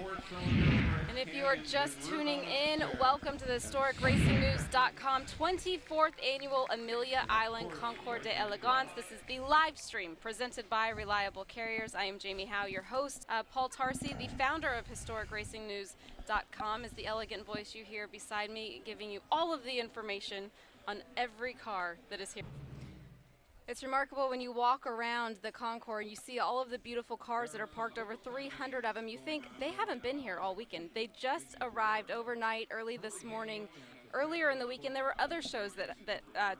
And if you are just tuning in, welcome to the historicracingnews.com 24th annual Amelia Island Concours d'Elegance. This is the live stream presented by Reliable Carriers. I am Jamie Howe, your host. Paul Tarsey, the founder of historicracingnews.com, is the elegant voice you hear beside me, giving you all of the information on every car that is here. It's remarkable when you walk around the concours and you see all of the beautiful cars that are parked, over 300 of them. You think they haven't been here all weekend. They just arrived overnight, early this morning. Earlier in the weekend, there were other shows that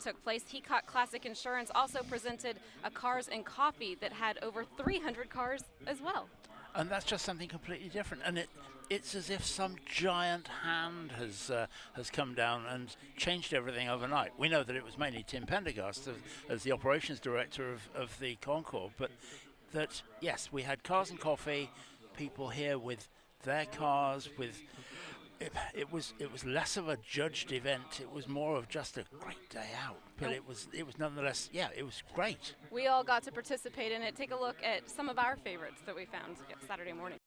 took place. Gt Classic Insurance also presented a Cars and Coffee that had over 300 cars as well. And that's just something completely different. And it's as if some giant hand has come down and changed everything overnight. We know that it was mainly Tim Pendergast as the operations director of the concours, but that, yes, we had Cars and Coffee, people here with their cars, with it was less of a judged event. It was more of just a great day out. But it was nonetheless, yeah, it was great. We all got to participate in it. Take a look at some of our favorites that we found Saturday morning.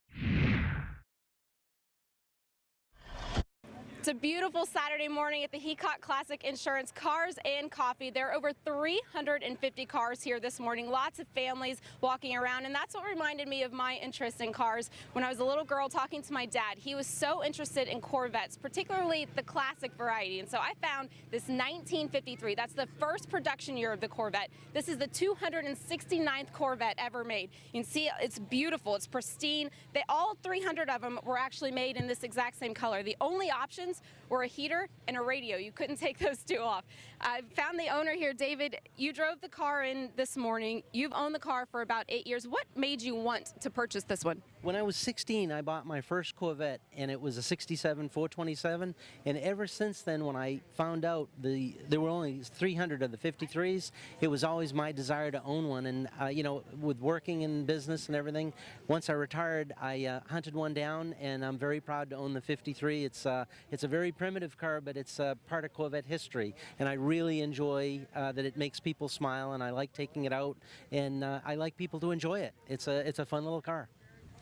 It's a beautiful Saturday morning at the Gt Classic Insurance Cars and Coffee. There are over 350 cars here this morning, lots of families walking around, and that's what reminded me of my interest in cars. When I was a little girl talking to my dad, he was so interested in Corvettes, particularly the classic variety, and so I found this 1953. That's the first production year of the Corvette. This is the 269th Corvette ever made. You can see it's beautiful, it's pristine. All 300 of them were actually made in this exact same color. The only options were a heater and a radio. You couldn't take those two off. I found the owner here. David, you drove the car in this morning. You've owned the car for about 8 years. What made you want to purchase this one? When I was 16, I bought my first Corvette, and it was a 67 427, and ever since then, when I found out there were only 300 of the 53s, it was always my desire to own one. And you know, with working in business and everything, once I retired, I hunted one down, and I'm very proud to own the 53. It's a very primitive car, but it's part of Corvette history, and I really enjoy that it makes people smile, and I like taking it out, and I like people to enjoy it. It's a fun little car.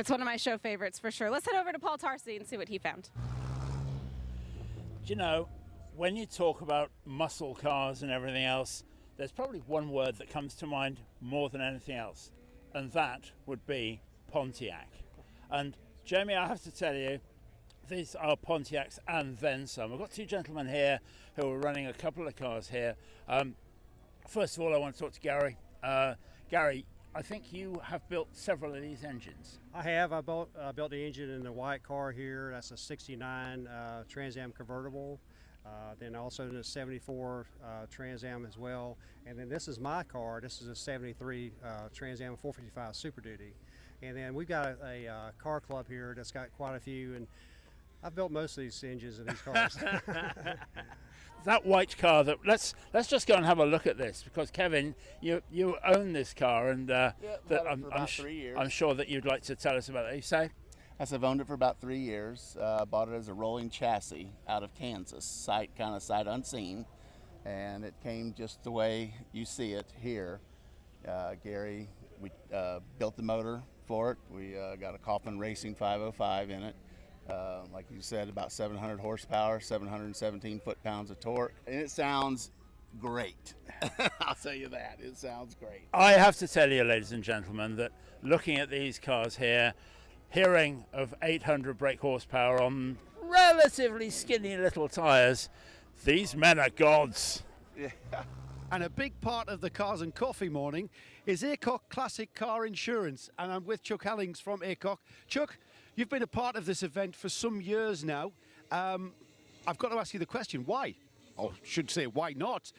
It's one of my show favorites for sure. Let's head over to Paul Tarsey and see what he found. Do you know, when you talk about muscle cars and everything else, there's probably one word that comes to mind more than anything else, and that would be Pontiac. And Jamie, I have to tell you, these are Pontiacs and then some. I've got two gentlemen here who are running a couple of cars here. First of all, I want to talk to Gary. Gary, I think you have built several of these engines. I have. I built the engine in the white car here. That's a 69 Trans Am convertible. Then also in a 74 Trans Am as well. And then this is my car. This is a 73 Trans Am 455 Super Duty. And then we've got a car club here that's got quite a few. And I've built most of these engines in these cars. That white car, let's just go and have a look at this, because Kevin, you own this car, and I'm sure that you'd like to tell us about it. You say? Yes, I've owned it for about 3 years. Bought it as a rolling chassis out of Kansas, sight unseen, and it came just the way you see it here. Gary, we built the motor for it. We got a Kaufman Racing 505 in it. Like you said, about 700 horsepower, 717 foot-pounds of torque, and it sounds great. I'll tell you that, it sounds great. I have to tell you, ladies and gentlemen, that looking at these cars here, hearing of 800 brake horsepower on relatively skinny little tires, these men are gods. Yeah. And a big part of the Cars and Coffee morning is Gt Classic Car Insurance, and I'm with Chuck Hellings from Gt. Chuck, you've been a part of this event for some years now. I've got to ask you the question, why? Or should say, why not?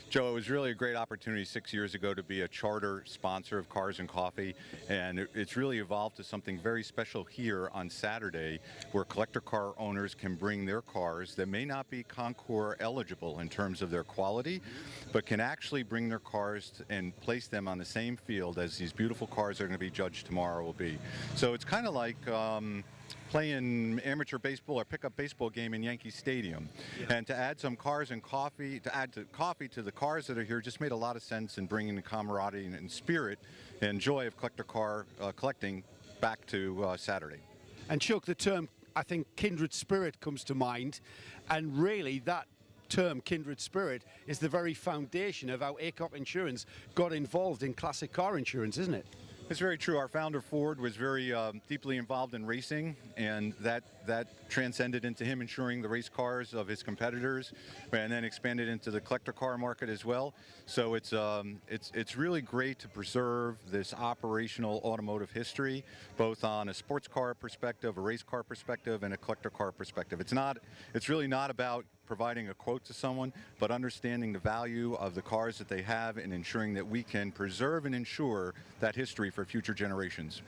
Joe, it was really a great opportunity 6 years ago to be a charter sponsor of Cars and Coffee, and it's really evolved to something very special here on Saturday, where collector car owners can bring their cars that may not be concours eligible in terms of their quality, but can actually bring their cars and place them on the same field as these beautiful cars that are going to be judged tomorrow will be. So it's kind of like playing amateur baseball or pickup baseball game in Yankee Stadium. Yeah. And to add some cars and coffee, coffee to the cars that are here just made a lot of sense in bringing the camaraderie and spirit and joy of collector car collecting back to Saturday. And Chuck, the term, I think, kindred spirit comes to mind, and really that term kindred spirit is the very foundation of how Aycock Insurance got involved in classic car insurance, isn't it? It's very true. Our founder, Ford, was very deeply involved in racing, and that transcended into him insuring the race cars of his competitors, and then expanded into the collector car market as well. So it's really great to preserve this operational automotive history, both on a sports car perspective, a race car perspective, and a collector car perspective. It's really not about providing a quote to someone, but understanding the value of the cars that they have and ensuring that we can preserve and insure that history for future generations.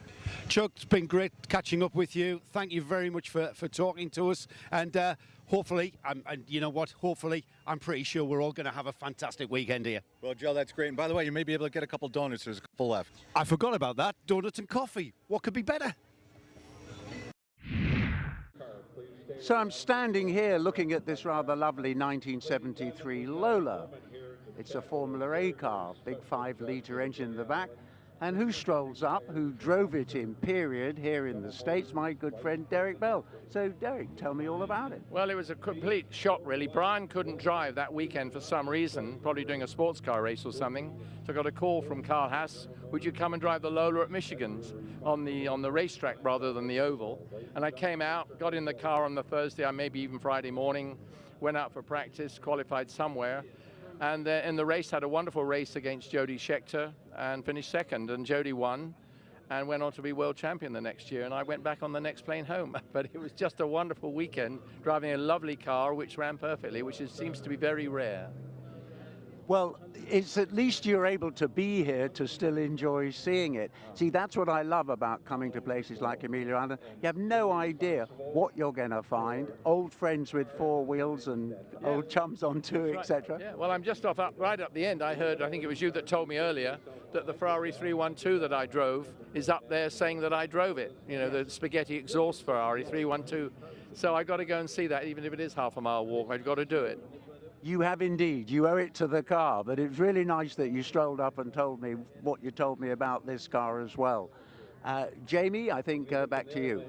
Chuck, it's been great catching up with you. Thank you very much for talking to us, and hopefully, and you know what, hopefully, I'm pretty sure we're all going to have a fantastic weekend here. Well, Joe, that's great. And by the way, you may be able to get a couple donuts. There's a couple left. I forgot about that. Donuts and coffee. What could be better? So I'm standing here looking at this rather lovely 1973 Lola. It's a Formula A car, big 5-litre engine in the back. And who strolls up, who drove it in period here in the States? My good friend Derek Bell. So Derek, tell me all about it. Well, it was a complete shock, really. Brian couldn't drive that weekend for some reason, probably doing a sports car race or something. So I got a call from Carl Haas, would you come and drive the Lola at Michigan's on the racetrack rather than the oval? And I came out, got in the car on the Thursday, maybe even Friday morning, went out for practice, qualified somewhere. And in the race, had a wonderful race against Gt Short and finished second. And Jody won and went on to be world champion the next year. And I went back on the next plane home. But it was just a wonderful weekend, driving a lovely car which ran perfectly, which seems to be very rare. Well, it's at least you're able to be here to still enjoy seeing it. See, that's what I love about coming to places like Amelia Island. You have no idea what you're going to find. Old friends with 4 wheels and old chums on two, etc. Yeah, well, I'm just right up the end. I heard, I think it was you that told me earlier, that the Ferrari 312 that I drove is up there saying that I drove it. You know, the spaghetti exhaust Ferrari 312. So I got to go and see that, even if it is half a mile walk. I've got to do it. You have indeed. You owe it to the car, but it's really nice that you strolled up and told me what you told me about this car as well. Jamie, I think back to you.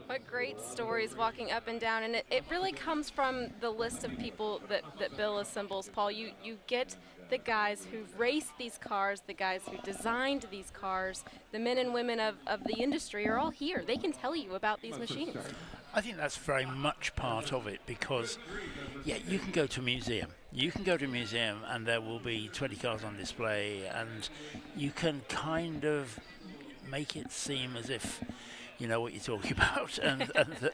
What great stories walking up and down, and it really comes from the list of people that Bill assembles, Paul. You get the guys who race these cars, the guys who designed these cars, the men and women of the industry are all here. They can tell you about these machines. I think that's very much part of it because, yeah, you can go to a museum. You can go to a museum and there will be 20 cars on display, and you can kind of make it seem as if you know what you're talking about,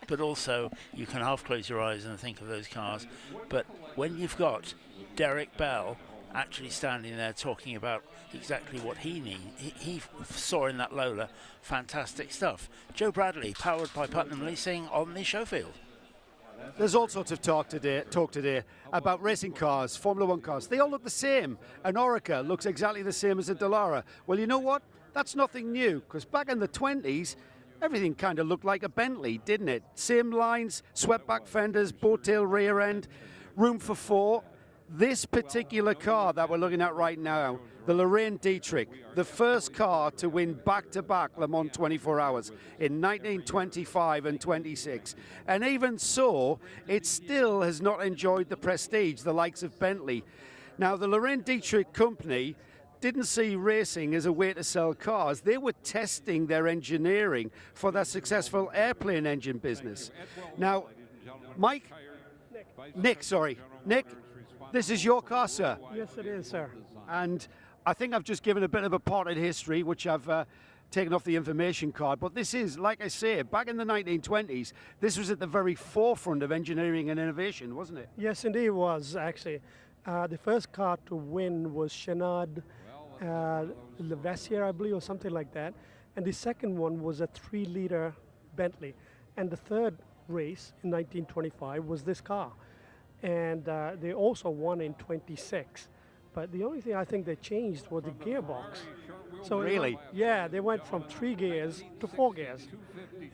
but also you can half close your eyes and think of those cars. But when you've got Derek Bell actually standing there talking about exactly what he saw in that Lola, fantastic stuff. Joe Bradley, powered by Putnam Leasing, on the show field. There's all sorts of talk today about racing cars, Formula 1 cars. They all look the same. An Oreca looks exactly the same as a Dallara. Well, you know what? That's nothing new, because back in the 20s, everything kind of looked like a Bentley, didn't it? Same lines, swept back fenders, boat-tail rear end, room for 4. This particular car that we're looking at right now, the Lorraine Dietrich, the first car to win back-to-back Le Mans 24 Hours in 1925 and 26. And even so, it still has not enjoyed the prestige the likes of Bentley. Now, the Lorraine Dietrich company didn't see racing as a way to sell cars. They were testing their engineering for their successful airplane engine business. Now, Nick, this is your car, sir? Yes, it is, sir. And I think I've just given a bit of a part of history, which I've taken off the information card. But this is, like I say, back in the 1920s, this was at the very forefront of engineering and innovation, wasn't it? Yes, indeed it was, actually. The first car to win was Chenard Levessier, I believe, or something like that. And the second one was a 3-liter Bentley. And the third race in 1925 was this car. And they also won in 26. But the only thing I think they changed was the gearbox. So really? Yeah, they went from 3 gears to 4 gears.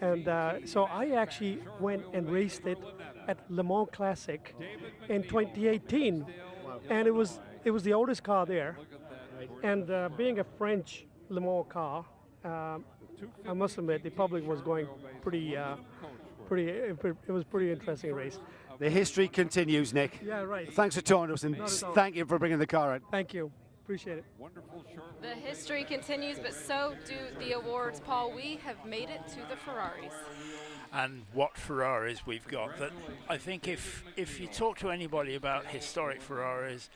And so I actually went and raced it at Le Mans Classic in 2018. And it was the oldest car there. And being a French Le Mans car, I must admit, the public was going pretty, it was pretty interesting race. The history continues, Nick. Yeah, right. Thanks for talking to us, and Not at all. thank you for bringing the car out. Thank you. Appreciate it. The history continues, but so do the awards. Paul, we have made it to the Ferraris. And what Ferraris we've got. That I think if you talk to anybody about historic Ferraris,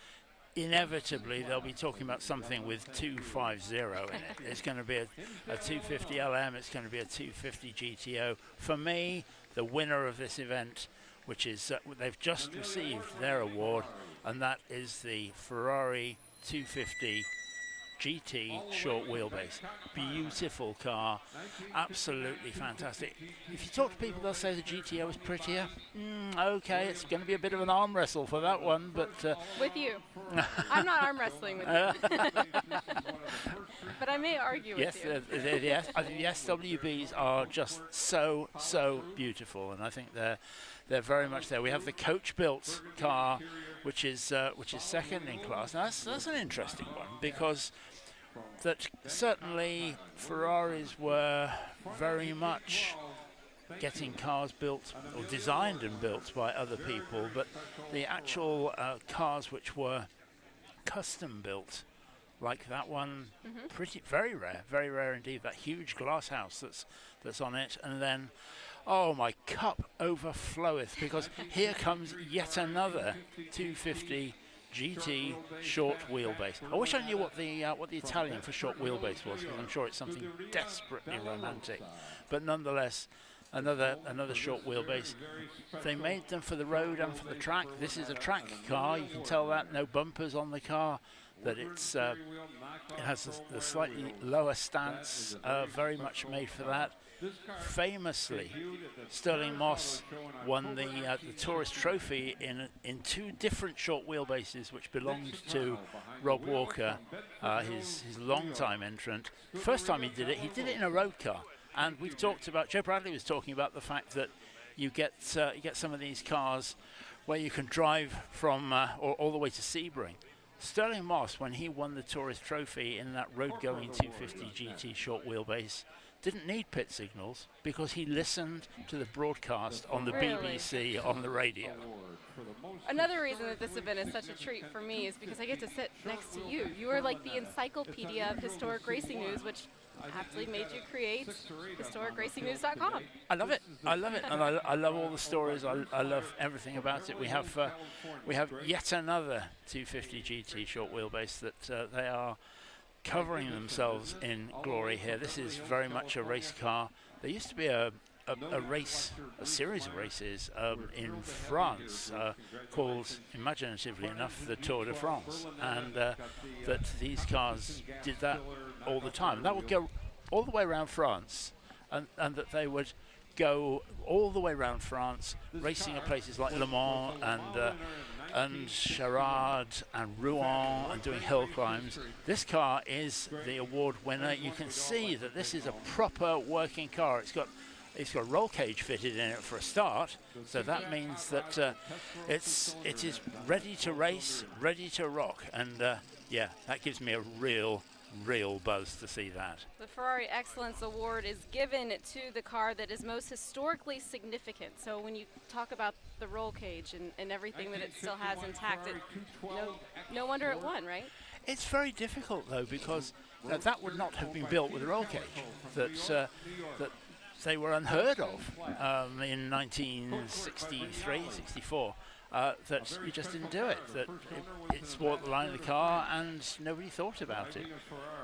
inevitably they'll be talking about something with 250 in it. It's going to be a 250 LM, it's going to be a 250 GTO. For me, the winner of this event, which is they've just received their award, and that is the Ferrari 250 GT Short Wheelbase. Beautiful car, absolutely fantastic. If you talk to people, they'll say the GTO is prettier. Okay, it's going to be a bit of an arm wrestle for that one, but with you. I'm not arm wrestling with you. But I may argue with you. Yes, the SWBs are just so beautiful, and I think they're very much there. We have the coach-built car, which is second in class. Now that's an interesting one, because that certainly Ferraris were very much getting cars built or designed and built by other people, but the actual cars which were custom built, like that one, very rare indeed. That huge glass house that's on it, and then, oh, my cup overfloweth, because here comes yet another 250 GT Short Wheelbase. I wish I knew what the Italian for short wheelbase was, because I'm sure it's something desperately romantic. But nonetheless, another short wheelbase. They made them for the road and for the track. This is a track car. You can tell that. No bumpers on the car. That it has a slightly lower stance. Very much made for that. Famously, Sterling Moss won the Tourist Trophy in two different short wheelbases, which belonged to Rob Walker, his long-time entrant. First time he did it in a road car, and we've talked about. Joe Bradley was talking about the fact that you get some of these cars where you can drive from or all the way to Sebring. Sterling Moss, when he won the Tourist Trophy in that road-going 250 GT short wheelbase, didn't need pit signals because he listened to the broadcast on the BBC on the radio. Another reason that this event is such a treat for me is because I get to sit next to you. You are like the encyclopedia of historic racing news, which aptly made you create historicracingnews.com. I love it, and I love all the stories. I love everything about it. We have yet another 250 GT short wheelbase that they are covering themselves in glory here. This is very much a race car. There used to be a series of races in France called, imaginatively enough, the Tour de France, and that these cars did that all the time. That would go all the way around France, and that they would go all the way around France, racing at places like Le Mans and Charade and Rouen, and doing hill climbs. This car is the award winner. You can see that this is a proper working car. It's got a roll cage fitted in it for a start, so that means that it is ready to race, ready to rock, and yeah, that gives me a real buzz to see that. The Ferrari Excellence Award is given to the car that is most historically significant. So when you talk about the roll cage and everything that it still has intact, no wonder it won, right? It's very difficult though, because that would not have been built with a roll cage. That they were unheard of in 1963, 64. That you just didn't do it. That it swore the line of the car and nobody thought about it.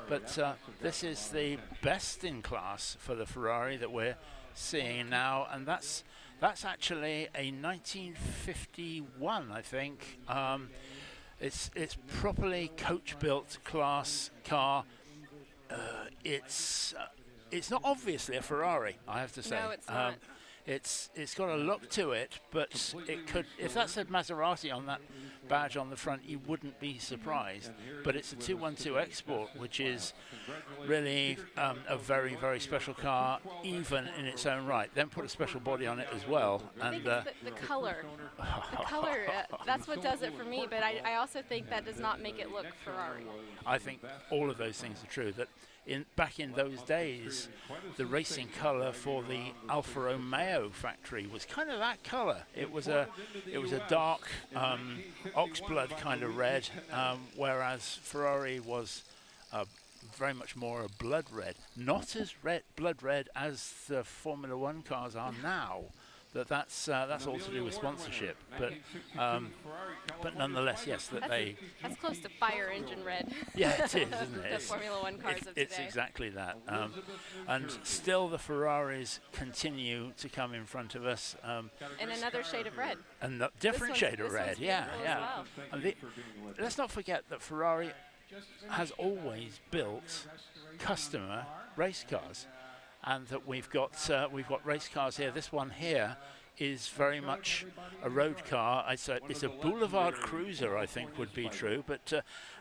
But this is the best in class for the Ferrari that we're seeing now, and that's actually a 1951, I think. It's properly coach-built class car. It's not obviously a Ferrari, I have to say. No, it's not. It's got a look to it, but it could, if that said Maserati on that badge on the front, you wouldn't be surprised. But it's a 212 Export, which is really a very, very special car, even in its own right. Then put a special body on it as well. I think it's the color The color, that's what does it for me, but I also think that does not make it look Ferrari. I think all of those things are true. That back in those days, the racing color for the Alfa Romeo factory was kind of that color. It was a dark oxblood kind of red, whereas Ferrari was very much more a blood red, not as blood red as the Formula One cars are now. That's all to do with sponsorship, but nonetheless, yes, that's close to fire engine red. Yeah, it is, isn't it? The Formula One cars of today. It's exactly that, and still the Ferraris continue to come in front of us. In another shade of red. And a different shade of red, yeah. Well. And let's not forget that Ferrari has always built customer race cars. And that we've got race cars here. This one here is very much a road car. It's a boulevard cruiser, I think would be true. But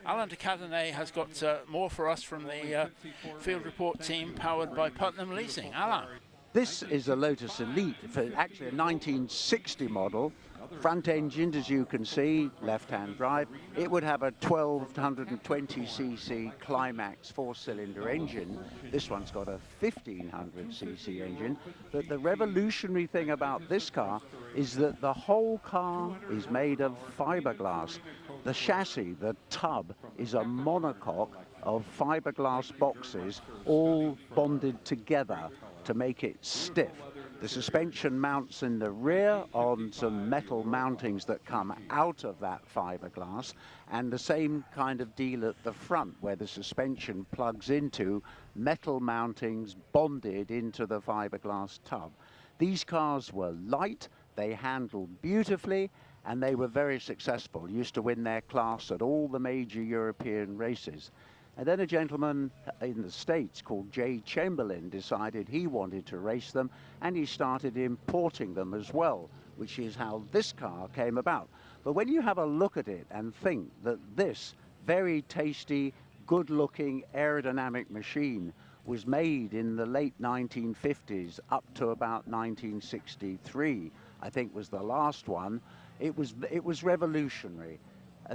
Alain de Cadenet has got more for us from the field report team powered by Putnam Leasing. Alain. This is a Lotus Elite, for actually a 1960 model, front-engined, as you can see, left-hand drive. It would have a 1220cc Climax four-cylinder engine. This one's got a 1500cc engine. But the revolutionary thing about this car is that the whole car is made of fiberglass. The chassis, the tub, is a monocoque of fiberglass boxes all bonded together to make it stiff. The suspension mounts in the rear on some metal mountings that come out of that fiberglass, and the same kind of deal at the front where the suspension plugs into metal mountings bonded into the fiberglass tub. These cars were light, they handled beautifully, and they were very successful. Used to win their class at all the major European races. And then a gentleman in the States called J. Chamberlain decided he wanted to race them, and he started importing them as well, which is how this car came about. But when you have a look at it and think that this very tasty, good-looking aerodynamic machine was made in the late 1950s up to about 1963, I think was the last one, it was revolutionary.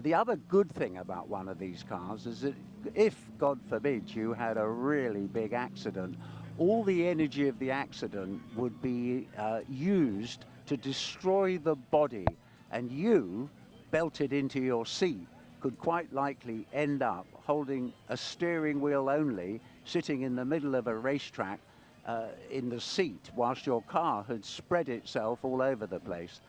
The other good thing about one of these cars is that if, God forbid, you had a really big accident, all the energy of the accident would be used to destroy the body, and you, belted into your seat, could quite likely end up holding a steering wheel only, sitting in the middle of a racetrack in the seat, whilst your car had spread itself all over the place.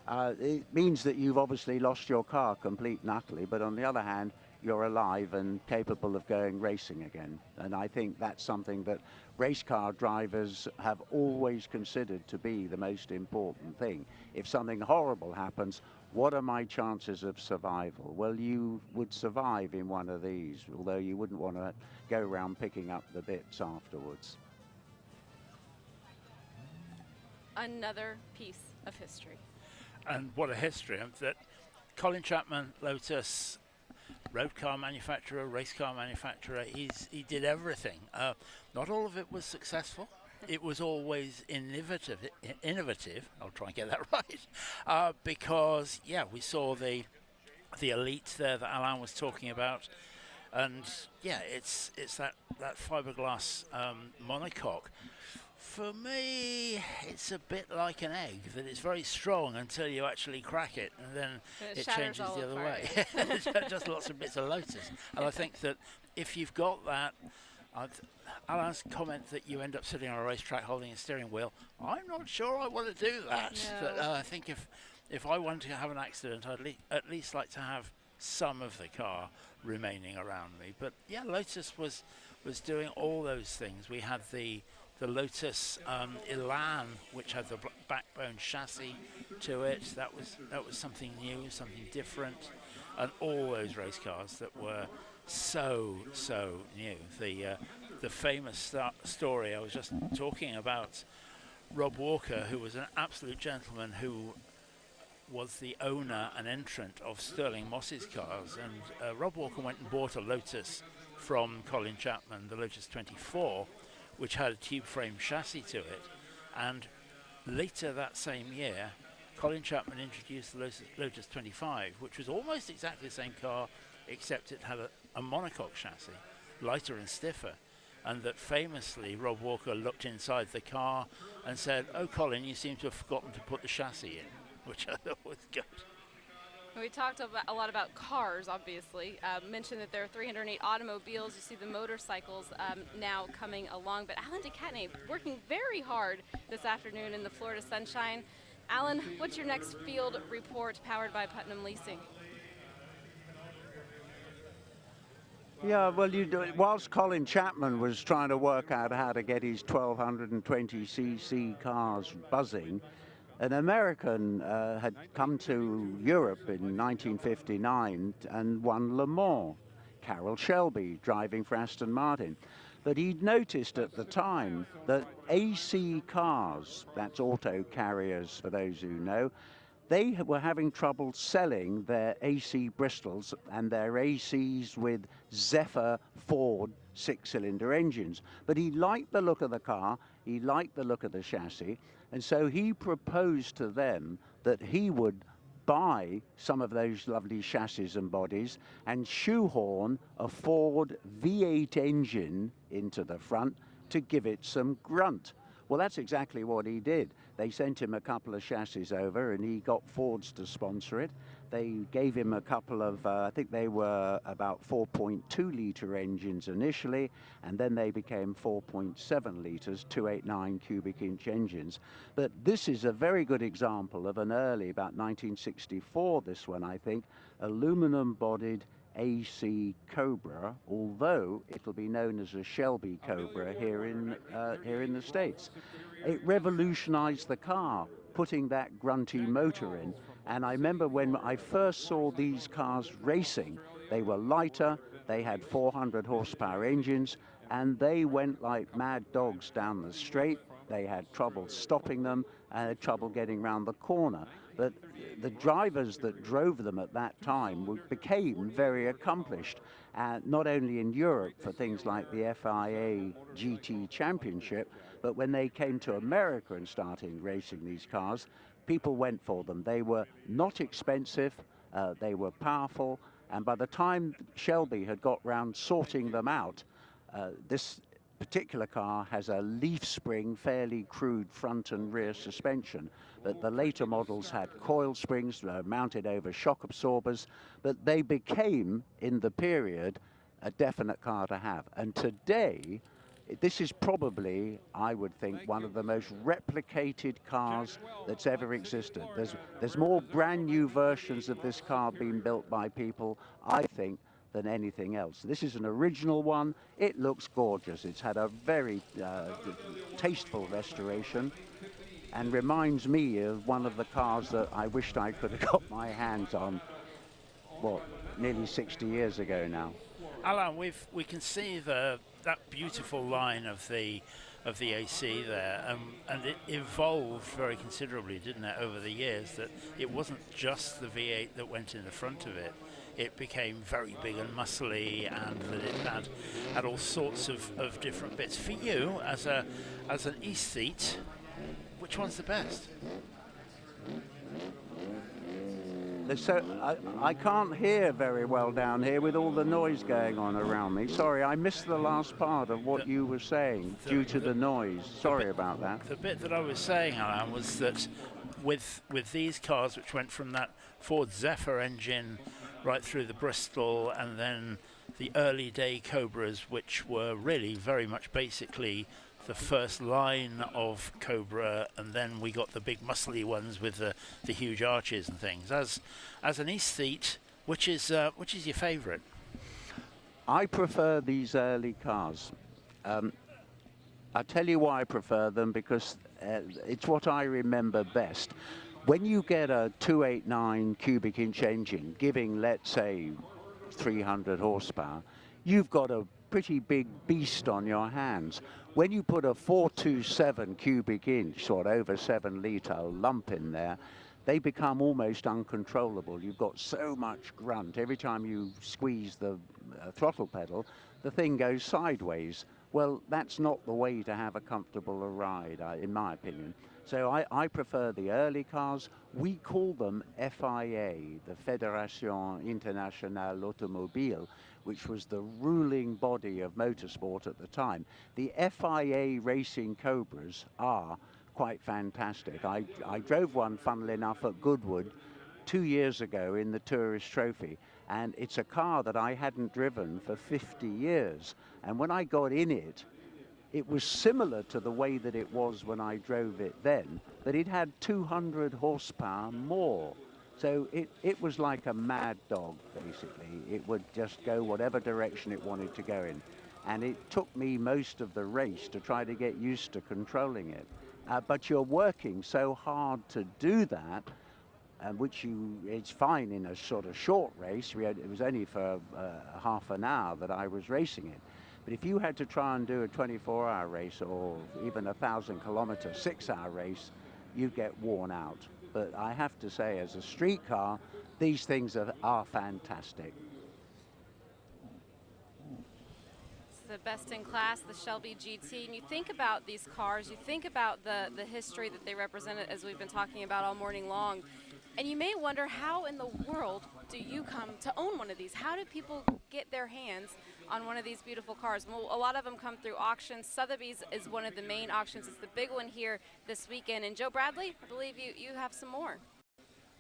It means that you've obviously lost your car complete and utterly, but on the other hand, you're alive and capable of going racing again. And I think that's something that race car drivers have always considered to be the most important thing. If something horrible happens, what are my chances of survival? Well, you would survive in one of these, although you wouldn't want to go around picking up the bits afterwards. Another piece of history. And what a history. That Colin Chapman, Lotus, road car manufacturer, race car manufacturer, he did everything. Not all of it was successful. It was always innovative, I'll try and get that right, because, yeah, we saw the Elite there that Alain was talking about, and, yeah, it's that fiberglass monocoque. For me, it's a bit like an egg, that it's very strong until you actually crack it, and then it changes the other way. Just lots of bits of Lotus. And I think that if you've got that, Alain's comment that you end up sitting on a racetrack holding a steering wheel, I'm not sure I want to do that. No. But I think if I want to have an accident, I'd at least like to have some of the car remaining around me. But yeah, Lotus was doing all those things. We had the Lotus Elan, which had the backbone chassis to it. That was something new, something different, and all those race cars that were so new. The famous story I was just talking about, Rob Walker, who was an absolute gentleman, who was the owner and entrant of Sterling Moss's cars, and Rob Walker went and bought a Lotus from Colin Chapman, the Lotus 24, which had a tube frame chassis to it, and later that same year Colin Chapman introduced the Lotus 25, which was almost exactly the same car, except it had a monocoque chassis, lighter and stiffer. And that famously Rob Walker looked inside the car and said, "Oh, Colin, you seem to have forgotten to put the chassis in," which I thought was good. We talked a lot about cars, obviously. Mentioned that there are 308 automobiles. You see the motorcycles now coming along. But Alan DeCatney working very hard this afternoon in the Florida sunshine. Alan, what's your next field report powered by Putnam Leasing? Yeah, well, whilst Colin Chapman was trying to work out how to get his 1220cc cars buzzing, an American had come to Europe in 1959 and won Le Mans, Carroll Shelby, driving for Aston Martin. But he'd noticed at the time that AC cars, that's auto carriers for those who know, they were having trouble selling their AC Bristols and their ACs with Zephyr Ford six-cylinder engines. But he liked the look of the car, he liked the look of the chassis, and so he proposed to them that he would buy some of those lovely chassis and bodies and shoehorn a Ford V8 engine into the front to give it some grunt. Well, that's exactly what he did. They sent him a couple of chassis over and he got Fords to sponsor it. They gave him a couple of, I think they were about 4.2 litre engines initially, and then they became 4.7 litres, 289 cubic inch engines. But this is a very good example of an early, about 1964, this one I think, aluminum bodied AC Cobra, although it'll be known as a Shelby Cobra here in the States. It revolutionized the car, putting that grunty motor in. And I remember when I first saw these cars racing, they were lighter, they had 400 horsepower engines, and they went like mad dogs down the straight. They had trouble stopping them and had trouble getting around the corner. But the drivers that drove them at that time became very accomplished, not only in Europe for things like the FIA GT Championship, but when they came to America and started racing these cars, people went for them. They were not expensive, they were powerful, and by the time Shelby had got round sorting them out, this particular car has a leaf spring, fairly crude front and rear suspension, but the later models had coil springs mounted over shock absorbers, but they became, in the period, a definite car to have. And today, this is probably, I would think, one of the most replicated cars that's ever existed. There's more brand new versions of this car being built by people, I think, than anything else. This is an original one. It looks gorgeous. It's had a very tasteful restoration and reminds me of one of the cars that I wished I could have got my hands on, what, nearly 60 years ago now. Alan, we can see that beautiful line of the AC there, and it evolved very considerably, didn't it, over the years, that it wasn't just the V8 that went in the front of it. It became very big and muscly, and that it had all sorts of different bits. For you, as an aesthete, which one's the best? So I can't hear very well down here with all the noise going on around me. Sorry, I missed the last part of what you were saying due to the noise. Sorry about that. The bit that I was saying, Alan, was that with these cars, which went from that Ford Zephyr engine right through the Bristol, and then the early day Cobras, which were really very much basically the first line of Cobra, and then we got the big muscly ones with the huge arches and things. As an aesthete, which is your favourite? I prefer these early cars. I'll tell you why I prefer them, because it's what I remember best. When you get a 289 cubic inch engine giving, let's say, 300 horsepower, you've got a pretty big beast on your hands. When you put a 427 cubic inch, or over 7 litre lump in there, they become almost uncontrollable. You've got so much grunt. Every time you squeeze the throttle pedal, the thing goes sideways. Well, that's not the way to have a comfortable ride, in my opinion. So I prefer the early cars. We call them FIA, the Fédération Internationale Automobile, which was the ruling body of motorsport at the time. The FIA Racing Cobras are quite fantastic. I drove one, funnily enough, at Goodwood 2 years ago in the Tourist Trophy, and it's a car that I hadn't driven for 50 years. And when I got in it, it was similar to the way that it was when I drove it then, but it had 200 horsepower more. So it was like a mad dog, basically. It would just go whatever direction it wanted to go in. And it took me most of the race to try to get used to controlling it. But you're working so hard to do that, it's fine in a sort of short race. It was only for half an hour that I was racing it. But if you had to try and do a 24-hour race or even a 1,000-kilometer 6-hour race, you'd get worn out. But I have to say, as a street car, these things are fantastic. It's the best in class, the Shelby GT. And you think about these cars, you think about the history that they represented, as we've been talking about all morning long. And you may wonder, how in the world do you come to own one of these? How do people get their hands on one of these beautiful cars? Well, a lot of them come through auctions. Sotheby's is one of the main auctions. It's the big one here this weekend. And Joe Bradley, I believe you have some more.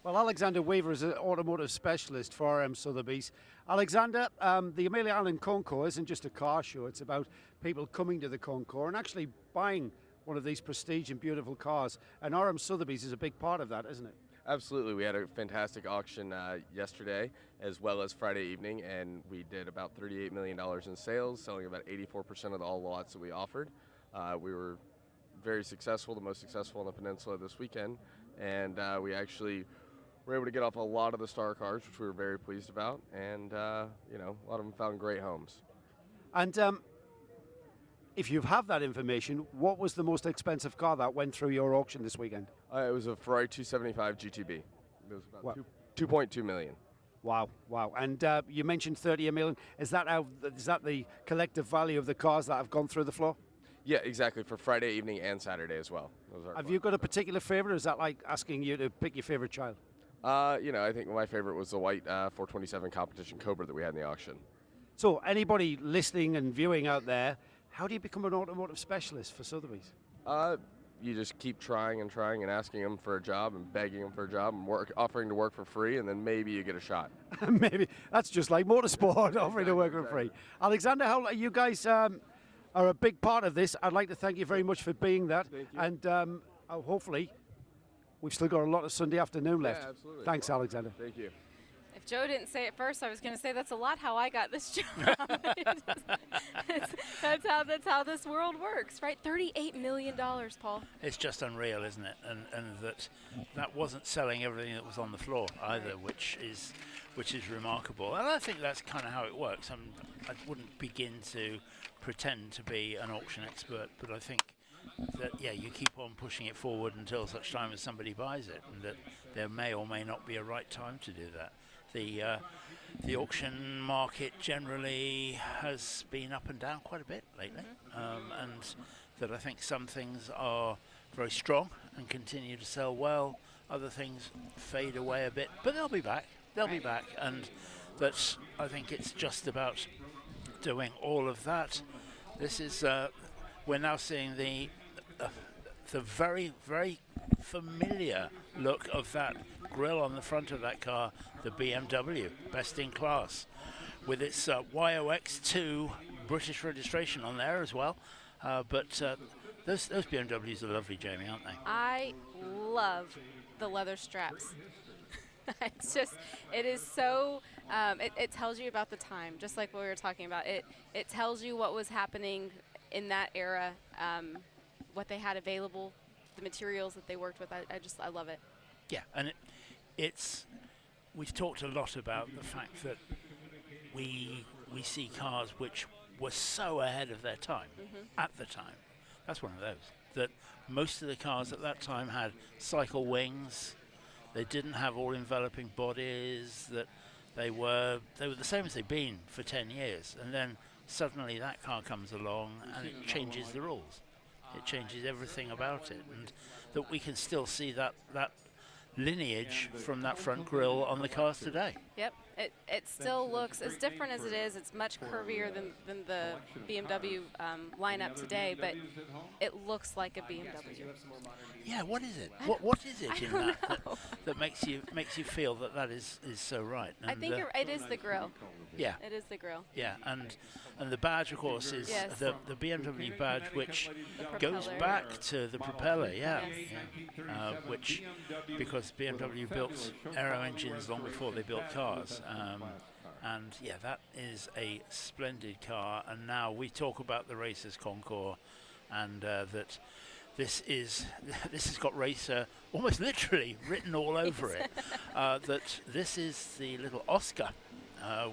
Well, Alexander Weaver is an automotive specialist for Sotheby's. Alexander, the Amelia Island Concours isn't just a car show. It's about people coming to the Concours and actually buying one of these prestige and beautiful cars. And RM Sotheby's is a big part of that, isn't it? Absolutely. We had a fantastic auction yesterday as well as Friday evening, and we did about $38 million in sales, selling about 84% of all lots that we offered. We were very successful, the most successful on the peninsula this weekend, and we actually were able to get off a lot of the star cars, which we were very pleased about, and you know, a lot of them found great homes. And if you have that information, what was the most expensive car that went through your auction this weekend? It was a Ferrari 275 GTB. It was about 2.2 million. Wow, wow. And you mentioned 30 million. Is that the collective value of the cars that have gone through the floor? Yeah, exactly, for Friday evening and Saturday as well. Have you got a particular favorite, or is that like asking you to pick your favorite child? You know, I think my favorite was the white 427 competition Cobra that we had in the auction. So anybody listening and viewing out there, how do you become an automotive specialist for Sotheby's? You just keep trying and trying and asking them for a job and begging them for a job and offering to work for free, and then maybe you get a shot. Maybe. That's just like motorsport, offering to work for free. Alexander, you guys are a big part of this. I'd like to thank you very much for being that. Thank you. And hopefully, we've still got a lot of Sunday afternoon left. Yeah, absolutely. Thanks, Alexander. Thank you. If Joe didn't say it first, I was going to say that's a lot how I got this job. that's how this world works, right? $38 million, Paul. It's just unreal, isn't it? And that wasn't selling everything that was on the floor either, which is remarkable. And I think that's kind of how it works. I wouldn't begin to pretend to be an auction expert, but I think that, yeah, you keep on pushing it forward until such time as somebody buys it, and that there may or may not be a right time to do that. The auction market generally has been up and down quite a bit lately, and that I think some things are very strong and continue to sell well. Other things fade away a bit, but they'll be back. They'll be back, and that I think it's just about doing all of that. This is we're now seeing the very, very familiar look of that grille on the front of that car, the BMW, best in class, with its YOX2 British registration on there as well. But those BMWs are lovely, Jamie, aren't they? I love the leather straps. It's just, it is so, it tells you about the time, just like what we were talking about. It tells you what was happening in that era, what they had available, the materials that they worked with. I love it. Yeah, and we've talked a lot about the fact that we see cars which were so ahead of their time at the time. That's one of those. That most of the cars at that time had cycle wings, They didn't have all-enveloping bodies. That they were the same as they've been for 10 years, and then suddenly that car comes along and it changes the rules. It changes everything about it, and that we can still see that lineage from that front grille on the cars today. Yep, it still looks as different as it is. It's much curvier than the BMW lineup today, but it looks like a BMW. Yeah, what is it? What is it in that makes you feel that is so right? And I think it is the grille. Yeah, it is the grille. Yeah, and the badge, of course, is the BMW badge, which goes back to the propeller. Yeah, which because BMW built aero engines long before they built cars. And yeah, that is a splendid car. And now we talk about the Racers Concours, and that this has got Racer almost literally written all over it. That this is the little Oscar,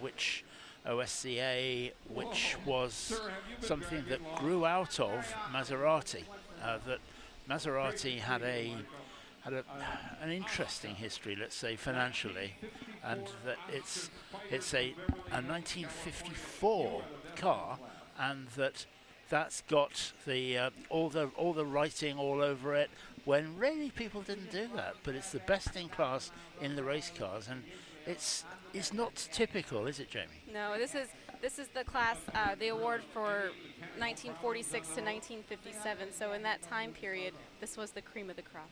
which OSCA, which was something that grew out of Maserati. That Maserati had an interesting history, let's say, financially, and that it's a 1954 car, and that's got the all the writing all over it, when really people didn't do that. But it's the best in class in the race cars, and it's not typical, is it, Jamie? No, this is the class, the award for 1946 to 1957. So in that time period, this was the cream of the crop.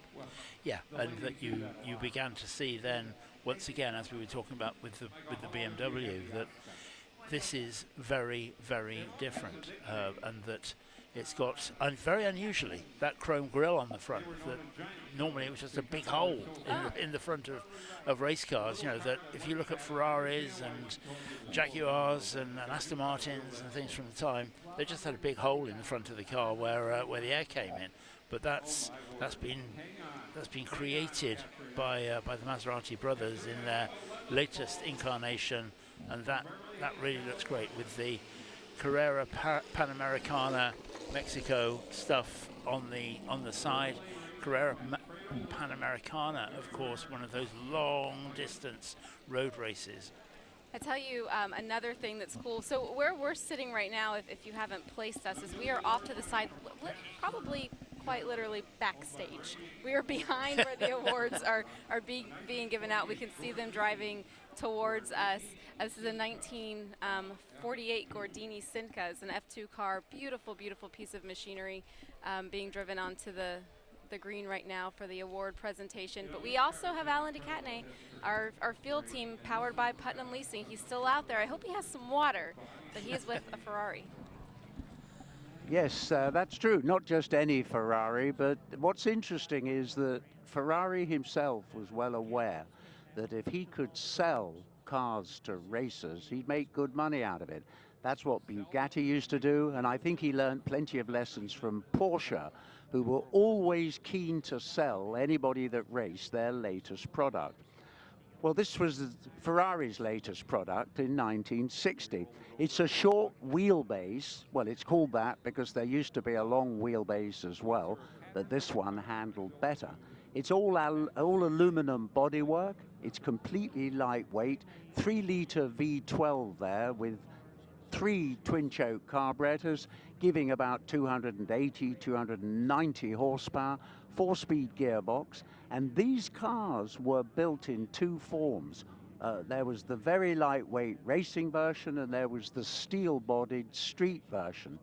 Yeah, and that you began to see then, once again, as we were talking about with the BMW, that this is very, very different, and that it's got, very unusually, that chrome grille on the front. That normally it was just a big hole in the front of race cars. You know, that if you look at Ferraris and Jaguars and Aston Martins and things from the time, they just had a big hole in the front of the car where the air came in. But that's been created by the Maserati brothers in their latest incarnation, and that really looks great with the Carrera Panamericana Mexico stuff on the side. Carrera Panamericana, of course, one of those long distance road races. I tell you another thing that's cool. So where we're sitting right now, if you haven't placed us, is we are off to the side, probably quite literally backstage. We are behind where the awards are being given out. We can see them driving towards us. This is a 1948 Gordini Cinca. It's an F2 car. Beautiful, beautiful piece of machinery being driven onto the green right now for the award presentation. But we also have Alan de Cadenet, our field team, powered by Putnam Leasing. He's still out there. I hope he has some water, but he is with a Ferrari. Yes, that's true. Not just any Ferrari, but what's interesting is that Ferrari himself was well aware that if he could sell cars to racers, he'd make good money out of it. That's what Bugatti used to do, and I think he learned plenty of lessons from Porsche, who were always keen to sell anybody that raced their latest product. Well, this was Ferrari's latest product in 1960. It's a short wheelbase. Well, it's called that because there used to be a long wheelbase as well, but this one handled better. It's all aluminum bodywork. It's completely lightweight. 3-liter V12 there with 3 twin-choke carburetors, giving about 280, 290 horsepower, 4-speed gearbox. And these cars were built in 2 forms. There was the very lightweight racing version, and there was the steel-bodied street version.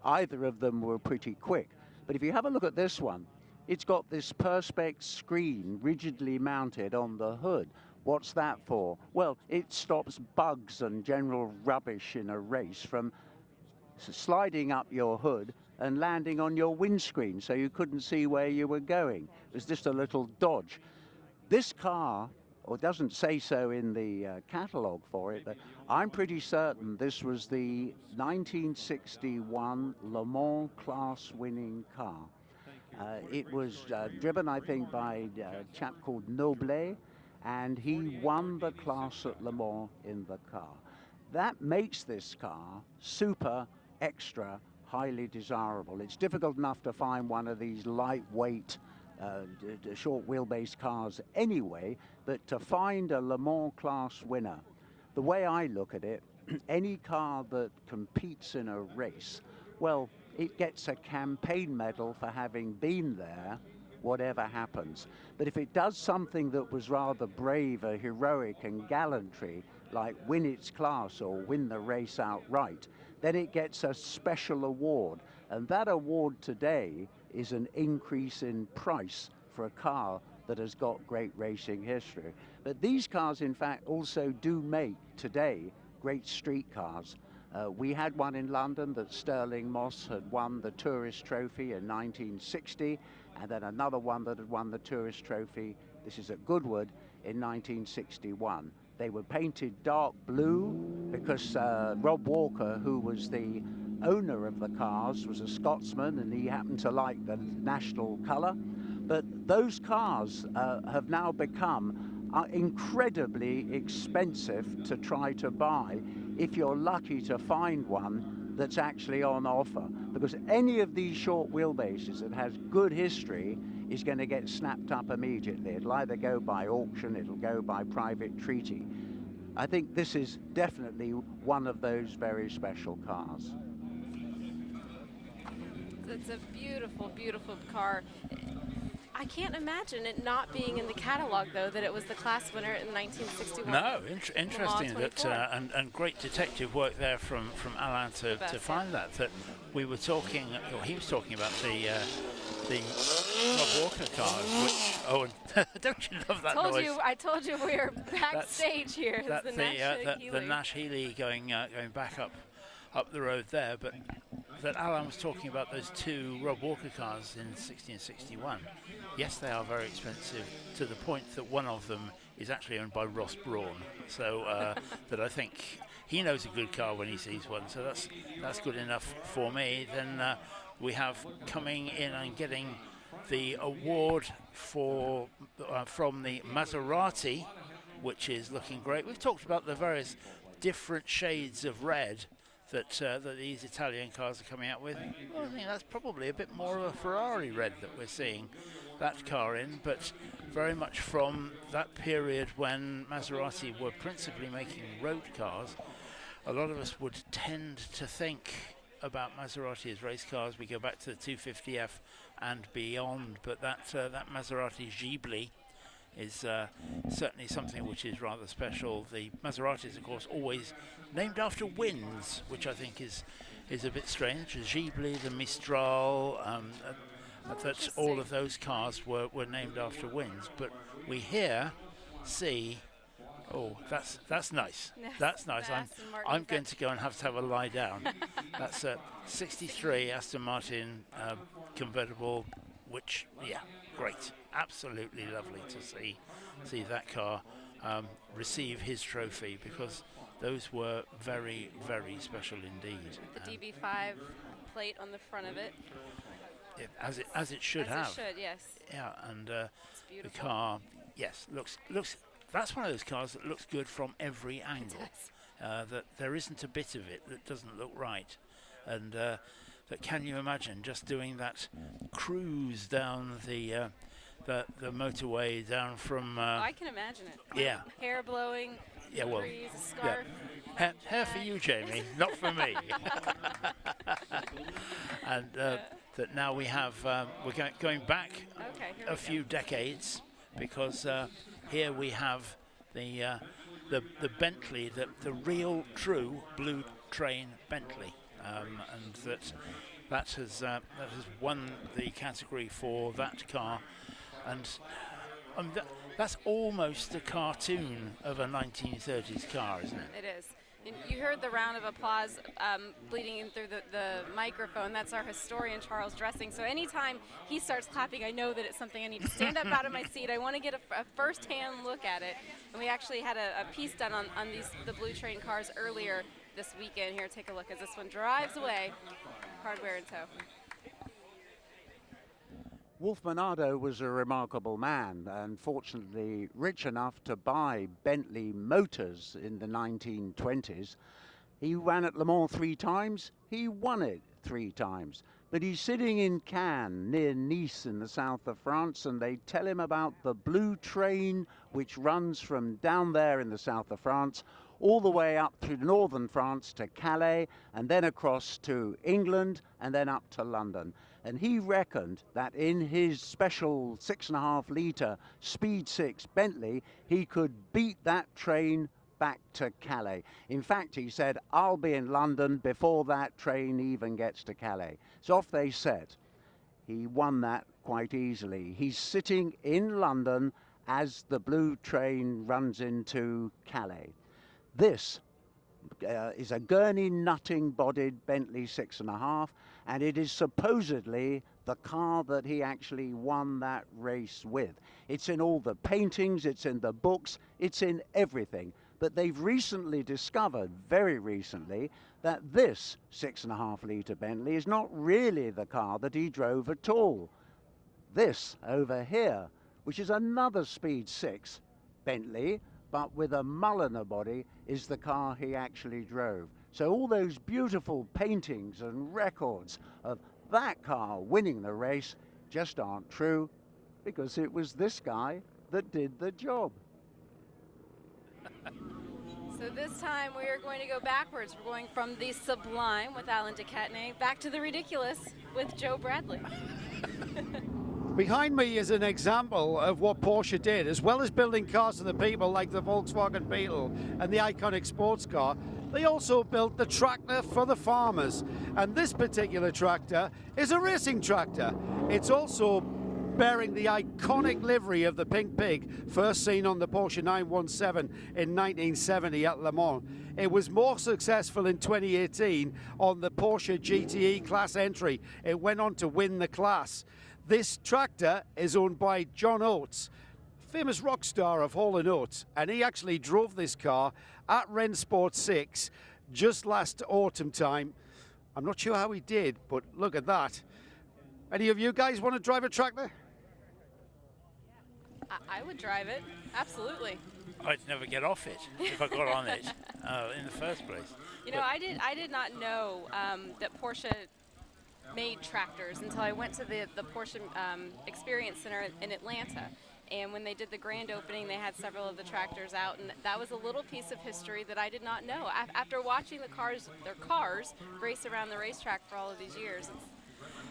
Either of them were pretty quick. But if you have a look at this one, it's got this perspex screen rigidly mounted on the hood. What's that for? Well, it stops bugs and general rubbish in a race from sliding up your hood and landing on your windscreen, so you couldn't see where you were going. It was just a little dodge. This car, or it doesn't say so in the catalogue for it, but I'm pretty certain this was the 1961 Le Mans class winning car. It was driven, I think, by a chap called Noblet, and he won the class at Le Mans in the car. That makes this car super, extra, highly desirable. It's difficult enough to find one of these lightweight short wheelbase cars anyway, but to find a Le Mans class winner, the way I look at it, any car that competes in a race, well, it gets a campaign medal for having been there, whatever happens. But if it does something that was rather brave or heroic and gallantry, like win its class or win the race outright, then it gets a special award. And that award today is an increase in price for a car that has got great racing history. But these cars, in fact, also do make today great street cars. We had one in London that Sterling Moss had won the Tourist Trophy in 1960, and then another one that had won the Tourist Trophy, this is at Goodwood, in 1961. They were painted dark blue because Rob Walker, who was the owner of the cars, was a Scotsman, and he happened to like the national colour. But those cars have now become incredibly expensive to try to buy if you're lucky to find one that's actually on offer, because any of these short wheelbases that has good history is going to get snapped up immediately. It'll either go by auction, it'll go by private treaty. I think this is definitely one of those very special cars. It's a beautiful, beautiful car. I can't imagine it not being in the catalog, though, that it was the class winner in 1961. No, interesting that, and great detective work there from Alan to find that we were talking, or he was talking about the Rob Walker cars, which, oh, don't you love that noise? I told you we were backstage here. That's the Nash Healy going back up the road there, but that Alan was talking about those two Rob Walker cars in 1661. Yes, they are very expensive, to the point that one of them is actually owned by Ross Brawn. So that I think he knows a good car when he sees one. So that's good enough for me. Then we have coming in and getting the award for from the Maserati, which is looking great. We've talked about the various different shades of red that these Italian cars are coming out with. Well, I think that's probably a bit more of a Ferrari red that we're seeing that car in, but very much from that period when Maserati were principally making road cars. A lot of us would tend to think about Maserati as race cars. We go back to the 250F and beyond, but that Maserati Ghibli is certainly something which is rather special. The Maserati is, of course, always named after winds, which I think is a bit strange. The Ghibli, the Mistral, that all of those cars were named after winds. But we here see, oh, that's nice. Yes, that's nice. I'm going to go and have a lie down. That's a 63 Aston Martin convertible, which, yeah, great. Absolutely lovely to see that car receive his trophy, because those were very, very special indeed. The DB5 plate on the front of it. As it should have. It should, yes. Yeah, and the car, yes, looks. That's one of those cars that looks good from every angle. That there isn't a bit of it that doesn't look right, and that, can you imagine just doing that cruise down the motorway down from. I can imagine it. Yeah. Hair blowing. Yeah, well, breeze, a scarf. Yeah. Hair for you, Jamie, not for me. And that now we have we're going back a few decades, because here we have the Bentley, the real true Blue Train Bentley, and that has won the category for that car. And that's almost a cartoon of a 1930s car, isn't it? It is. And you heard the round of applause bleeding in through the microphone. That's our historian, Charles Dressing. So anytime he starts clapping, I know that it's something I need to stand up out of my seat. I want to get a first-hand look at it. And we actually had a piece done on the Blue Train cars earlier this weekend. Here, take a look as this one drives away, hardware in tow. Wolf Monado was a remarkable man, and fortunately rich enough to buy Bentley motors in the 1920s. He ran at Le Mans 3 times. He won it 3 times. But he's sitting in Cannes, near Nice in the south of France, and they tell him about the Blue Train, which runs from down there in the south of France all the way up through northern France to Calais, and then across to England, and then up to London. And he reckoned that in his special 6.5-litre Speed 6 Bentley, he could beat that train back to Calais. In fact, he said, I'll be in London before that train even gets to Calais. So off they set. He won that quite easily. He's sitting in London as the Blue Train runs into Calais. This is a gurney nutting bodied Bentley 6.5, and it is supposedly the car that he actually won that race with. It's in all the paintings, it's in the books, it's in everything. But they've recently discovered, very recently, that this 6.5-litre Bentley is not really the car that he drove at all. This over here, which is another Speed 6 Bentley, but with a Mulliner body, is the car he actually drove. So all those beautiful paintings and records of that car winning the race just aren't true, because it was this guy that did the job. So this time we are going to go backwards. We're going from the sublime with Alan de Cadenet back to the ridiculous with Joe Bradley. Behind me is an example of what Porsche did. As well as building cars for the people like the Volkswagen Beetle and the iconic sports car, they also built the tractor for the farmers. And this particular tractor is a racing tractor. It's also bearing the iconic livery of the pink pig, first seen on the Porsche 917 in 1970 at Le Mans. It was more successful in 2018 on the Porsche GTE class entry. It went on to win the class. This tractor is owned by John Oates, famous rock star of Hall & Oates, and he actually drove this car at Rennsport 6 just last autumn time. I'm not sure how he did, but look at that. Any of you guys want to drive a tractor? I would drive it, absolutely. I'd never get off it if I got on it in the first place. You know, I did not know that Porsche made tractors until I went to the Porsche Experience Center in Atlanta. And when they did the grand opening, they had several of the tractors out, and that was a little piece of history that I did not know. After watching their cars race around the racetrack for all of these years,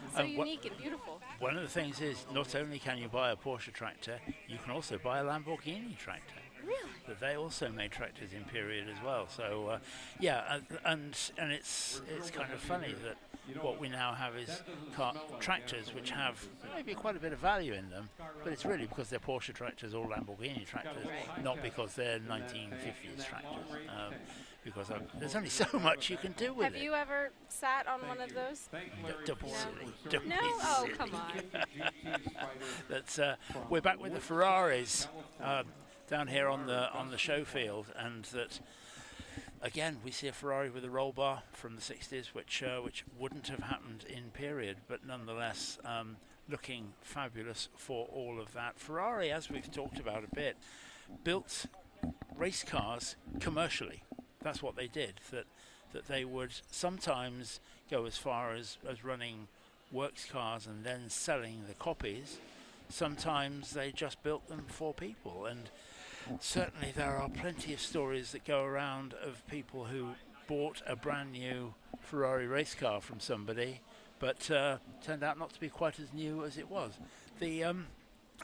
it's so unique and beautiful. One of the things is, not only can you buy a Porsche tractor, you can also buy a Lamborghini tractor. Really? But they also made tractors in period as well. So yeah, and it's kind of funny that what we now have is tractors which have maybe quite a bit of value in them, but it's really because they're Porsche tractors or Lamborghini tractors, not because they're 1950s tractors. Because there's only so much you can do with it. Have you ever sat on one of those? Don't be silly. Don't be No? silly. Oh, come on. That's we're back with the Ferraris down here on the show field, and that again we see a Ferrari with a roll bar from the 60s, which wouldn't have happened in period, but nonetheless looking fabulous for all of that. Ferrari, as we've talked about a bit, built race cars commercially. That's what they did, that they would sometimes go as far as running works cars and then selling the copies. Sometimes they just built them for people, and certainly there are plenty of stories that go around of people who bought a brand new Ferrari race car from somebody, but turned out not to be quite as new as it was.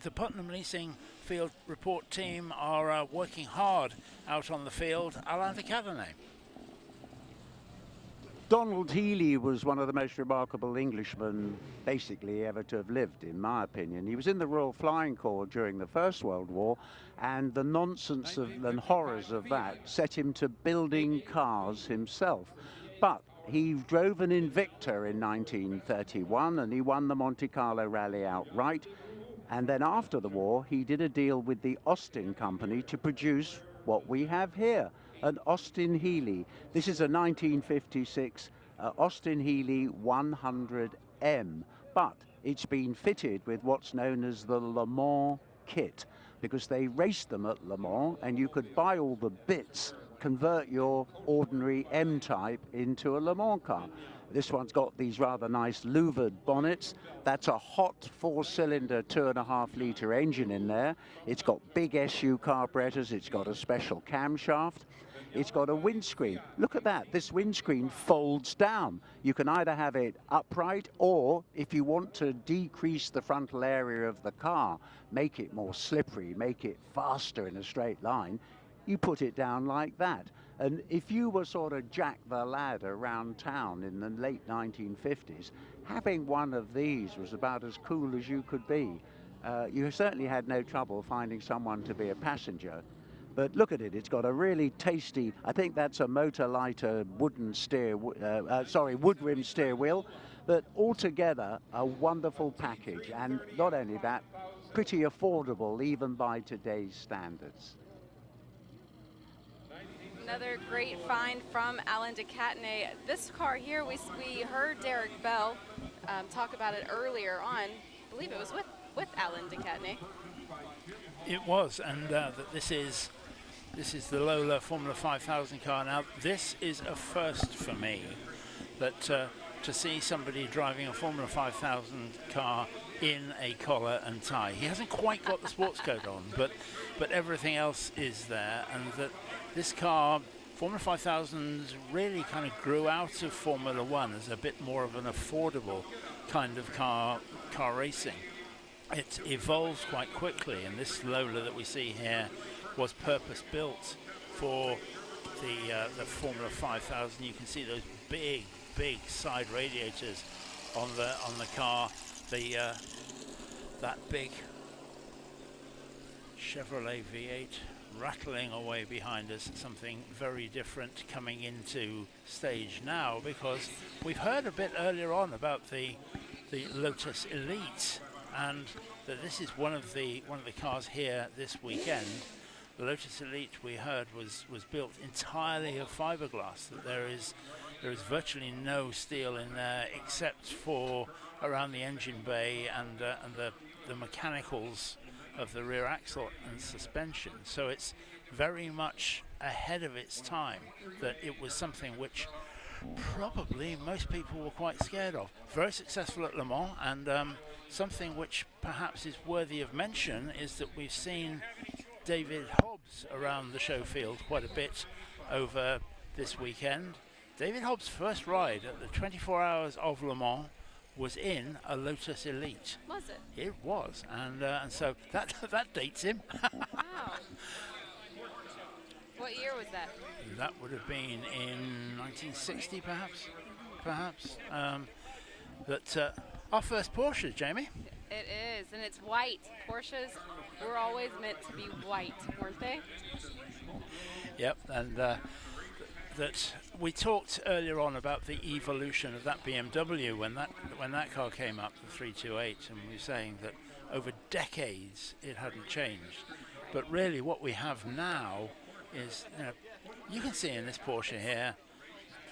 The Putnam Leasing field report team are working hard out on the field. Alain de Cadenet. Donald Healey was one of the most remarkable Englishmen basically ever to have lived, in my opinion. He was in the Royal Flying Corps during the First World War, and the nonsense and horrors of that set him to building cars himself. But he drove an Invicta in 1931, and he won the Monte Carlo Rally outright. And then after the war, he did a deal with the Aston company to produce what we have here, an Austin Healey. This is a 1956 Austin Healey 100M, but it's been fitted with what's known as the Le Mans kit, because they raced them at Le Mans, and you could buy all the bits, convert your ordinary M-Type into a Le Mans car. This one's got these rather nice louvered bonnets. That's a hot 4-cylinder 2.5-litre engine in there. It's got big SU carburetors. It's got a special camshaft. It's got a windscreen. Look at that. This windscreen folds down. You can either have it upright, or if you want to decrease the frontal area of the car, make it more slippery, make it faster in a straight line, you put it down like that. And if you were sort of Jack the Lad around town in the late 1950s, having one of these was about as cool as you could be. You certainly had no trouble finding someone to be a passenger. But look at it, it's got a really tasty, I think that's a motor lighter wooden wood rim steer wheel, but altogether a wonderful package, and not only that, pretty affordable even by today's standards. Another great find from Alan de Cadenet. This car here, we heard Derek Bell talk about it earlier on. I believe it was with Alan de Cadenet. It was, and that this is the Lola Formula 5000 car. Now, this is a first for me, that to see somebody driving a Formula 5000 car in a collar and tie. He hasn't quite got the sports coat on, but everything else is there, and that this car, Formula 5000, really kind of grew out of Formula 1 as a bit more of an affordable kind of car racing. It evolved quite quickly, and this Lola that we see here was purpose-built for the Formula 5000. You can see those big side radiators on the car. That big Chevrolet V8 rattling away behind us, something very different coming into stage now, because we've heard a bit earlier on about the Lotus Elite, and that this is one of the cars here this weekend. The Lotus Elite, we heard, was built entirely of fiberglass, that there is virtually no steel in there except for around the engine bay and the mechanicals of the rear axle and suspension. So it's very much ahead of its time, that it was something which probably most people were quite scared of. Very successful at Le Mans, and something which perhaps is worthy of mention is that we've seen David Hobbs around the show field quite a bit over this weekend. David Hobbs' first ride at the 24 Hours of Le Mans was in a Lotus Elite. Was it? It was, and so that dates him. Wow. What year was that? That would have been in 1960, perhaps. But our first Porsche, Jamie. It is, and it's white. Porsches were always meant to be white, weren't they? Yep, and that we talked earlier on about the evolution of that BMW when that car came up, the 328, and we were saying that over decades it hadn't changed. But really, what we have now is, you can see in this Porsche here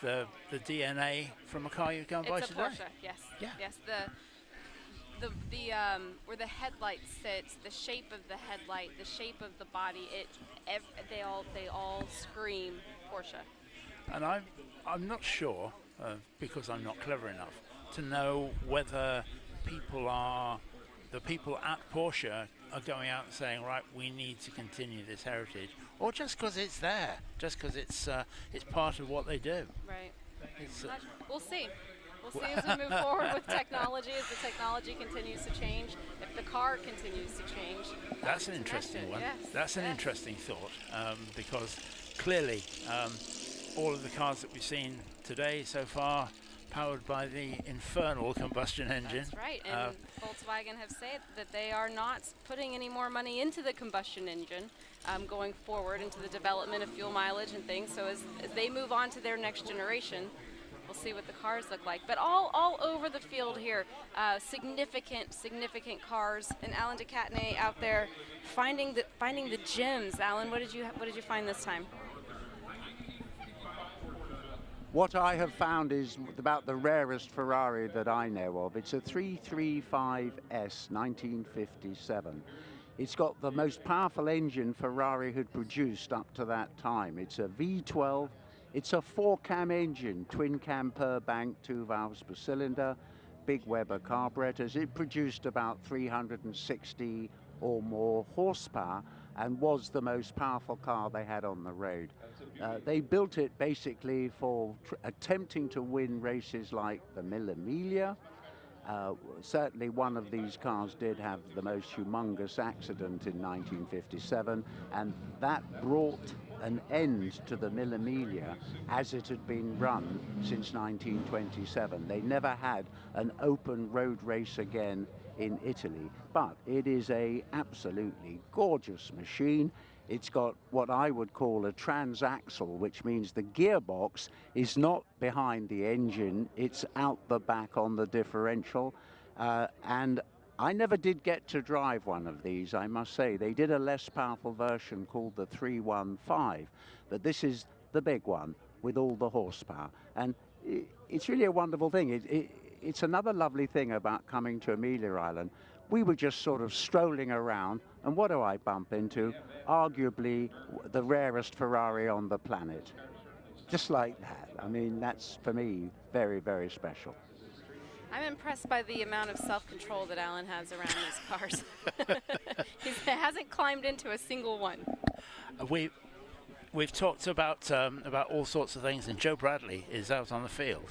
the DNA from a car you've gone by today. It's a Porsche, yes. Yeah. Yes, the where the headlight sits, the shape of the headlight, the shape of the body, they all scream Porsche. And I'm not sure, because I'm not clever enough to know whether the people at Porsche are going out and saying, right, we need to continue this heritage, or just because it's there, just because it's part of what they do. Right. We'll see. We'll see as we move forward with technology, as the technology continues to change, if the car continues to change. That's an interesting one. Yes. That's an interesting thought, because clearly all of the cars that we've seen today so far powered by the infernal combustion engine. That's right, and Volkswagen have said that they are not putting any more money into the combustion engine going forward into the development of fuel mileage and things. So as they move on to their next generation, we'll see what the cars look like. But all over the field here, significant cars, and Alan de Cadenet out there finding the gems. Alan, what did you find this time? What I have found is about the rarest Ferrari that I know of. It's a 335S 1957. It's got the most powerful engine Ferrari had produced up to that time. It's a V12 It's a 4-cam engine, twin cam per bank, 2 valves per cylinder, big Weber carburetors. It produced about 360 or more horsepower and was the most powerful car they had on the road. They built it basically for attempting to win races like the Mille Miglia. Certainly one of these cars did have the most humongous accident in 1957, and that brought an end to the Mille Miglia as it had been run since 1927. They never had an open road race again in Italy, but it is a absolutely gorgeous machine. It's got what I would call a transaxle, which means the gearbox is not behind the engine, it's out the back on the differential. And I never did get to drive one of these, I must say. They did a less powerful version called the 315, but this is the big one with all the horsepower. And it's really a wonderful thing. It's another lovely thing about coming to Amelia Island. We were just sort of strolling around, and what do I bump into? Arguably the rarest Ferrari on the planet. Just like that. I mean, that's, for me, very, very special. I'm impressed by the amount of self-control that Alan has around these cars. He hasn't climbed into a single one. We've talked about all sorts of things, and Joe Bradley is out on the field.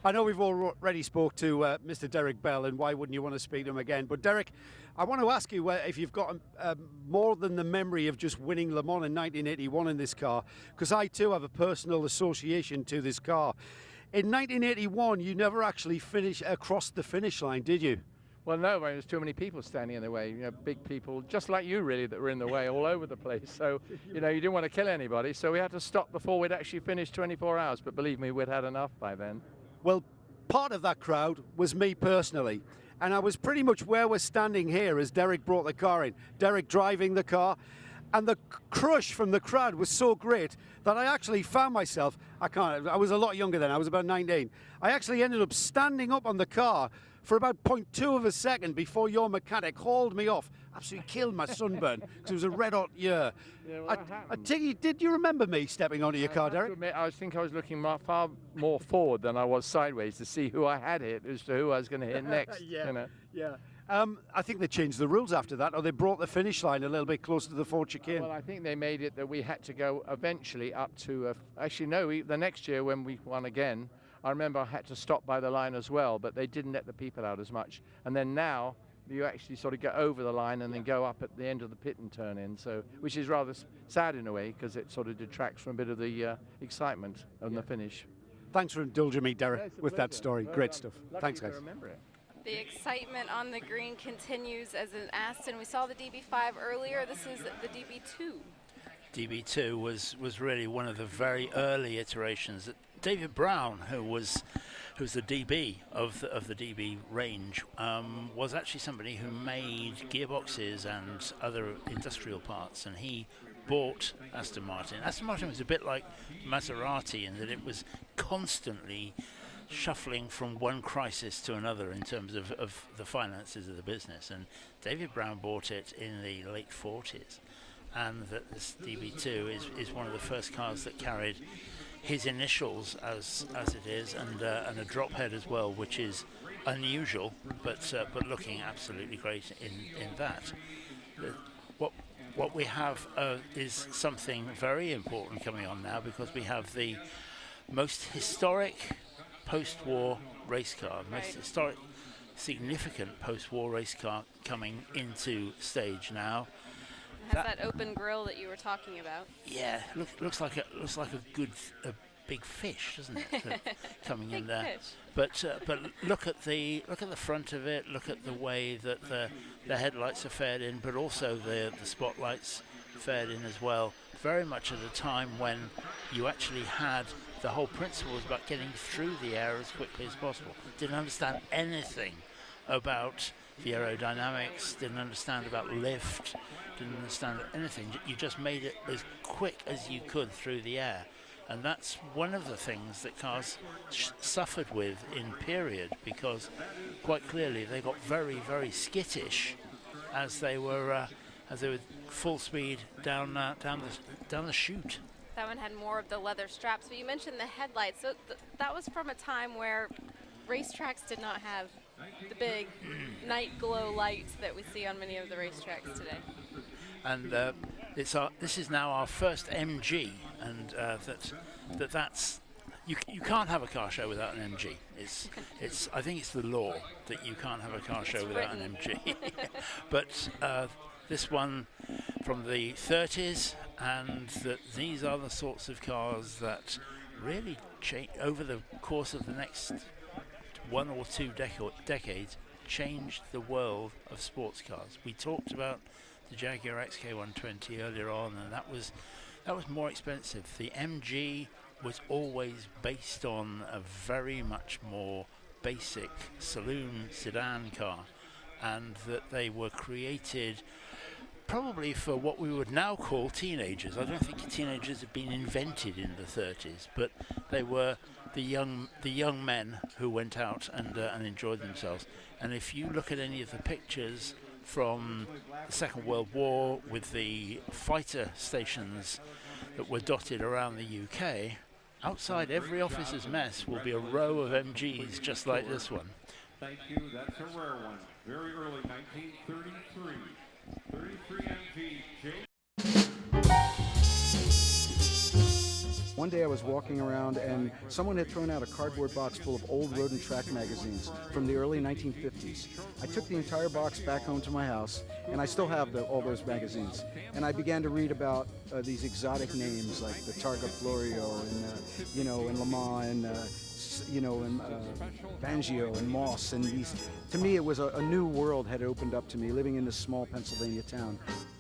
I know we've already spoke to Mr. Derek Bell, and why wouldn't you want to speak to him again? But Derek, I want to ask you if you've got more than the memory of just winning Le Mans in 1981 in this car, because I too have a personal association to this car. In 1981, you never actually crossed the finish line, did you? Well, no, there's too many people standing in the way, you know, big people, just like you really, that were in the way all over the place. So, you know, you didn't want to kill anybody, so we had to stop before we'd actually finished 24 hours. But believe me, we'd had enough by then. Well, part of that crowd was me personally, and I was pretty much where we're standing here as Derek brought the car in. Derek driving the car, and the crush from the crowd was so great that I actually found myself, I was a lot younger then, I was about 19. I actually ended up standing up on the car for about 0.2 of a second before your mechanic hauled me off. Absolutely killed my sunburn because it was a red hot year. Yeah, well, did you remember me stepping onto your car, Derek? Admit, I think I was looking far more forward than I was sideways to see who I had hit as to who I was going to hit next. Yeah, you know? Yeah. I think they changed the rules after that, or they brought the finish line a little bit closer to the Ford chicane. Well, I think they made it that we had to go eventually up to, actually no, the next year when we won again, I remember I had to stop by the line as well, but they didn't let the people out as much. And then now, you actually sort of go over the line and then go up at the end of the pit and turn in, so which is rather sad in a way, because it sort of detracts from a bit of the excitement of the finish. Thanks for indulging me, Derek, with that story. Great stuff. Thanks, guys. The excitement on the green continues as an Aston. We saw the DB5 earlier. This is the DB2. DB2 was really one of the very early iterations that David Brown, who was the DB of the DB range, was actually somebody who made gearboxes and other industrial parts, and he bought Aston Martin. Aston Martin was a bit like Maserati in that it was constantly shuffling from one crisis to another in terms of the finances of the business, and David Brown bought it in the late 40s, and that this DB2 is one of the first cars that carried his initials as it is, and a drop head as well, which is unusual, but looking absolutely great in that. What we have is something very important coming on now, because we have the most historic post-war race car, most historic, significant post-war race car coming into stage now. It has that open grille that you were talking about. Yeah, looks like a big fish, doesn't it? Coming in there. But look at the front of it. Look at the way that the headlights are fared in, but also the spotlights fared in as well. Very much at a time when you actually had the whole principle was about getting through the air as quickly as possible. Didn't understand anything about the aerodynamics, didn't understand about lift, didn't understand anything. You just made it as quick as you could through the air. And that's one of the things that cars suffered with in period, because quite clearly they got very, very skittish as they were full speed down the chute. That one had more of the leather straps, but you mentioned the headlights. So that was from a time where racetracks did not have the big night glow lights that we see on many of the racetracks today. And this is now our first MG, and that's you can't have a car show without an MG. I think it's the law that you can't have a car show without an MG. But this one from the 30s, and that these are the sorts of cars that really over the course of the next 1 or 2 decades changed the world of sports cars. We talked about the Jaguar XK120 earlier on, and that was more expensive. The MG was always based on a very much more basic saloon sedan car, and that they were created probably for what we would now call teenagers. I don't think teenagers had been invented in the 30s, but they were the young men who went out and enjoyed themselves. And if you look at any of the pictures from the Second World War with the fighter stations that were dotted around the UK, outside every officer's mess will be a row of MGs just like this one. Thank you. That's a rare one. Very early 1933. 33 MG. One day I was walking around and someone had thrown out a cardboard box full of old road and track magazines from the early 1950s. I took the entire box back home to my house, and I still have all those magazines. And I began to read about these exotic names like the Targa Florio and and Le Mans and Fangio and Moss, and these. To me, it was a new world had opened up to me living in this small Pennsylvania town.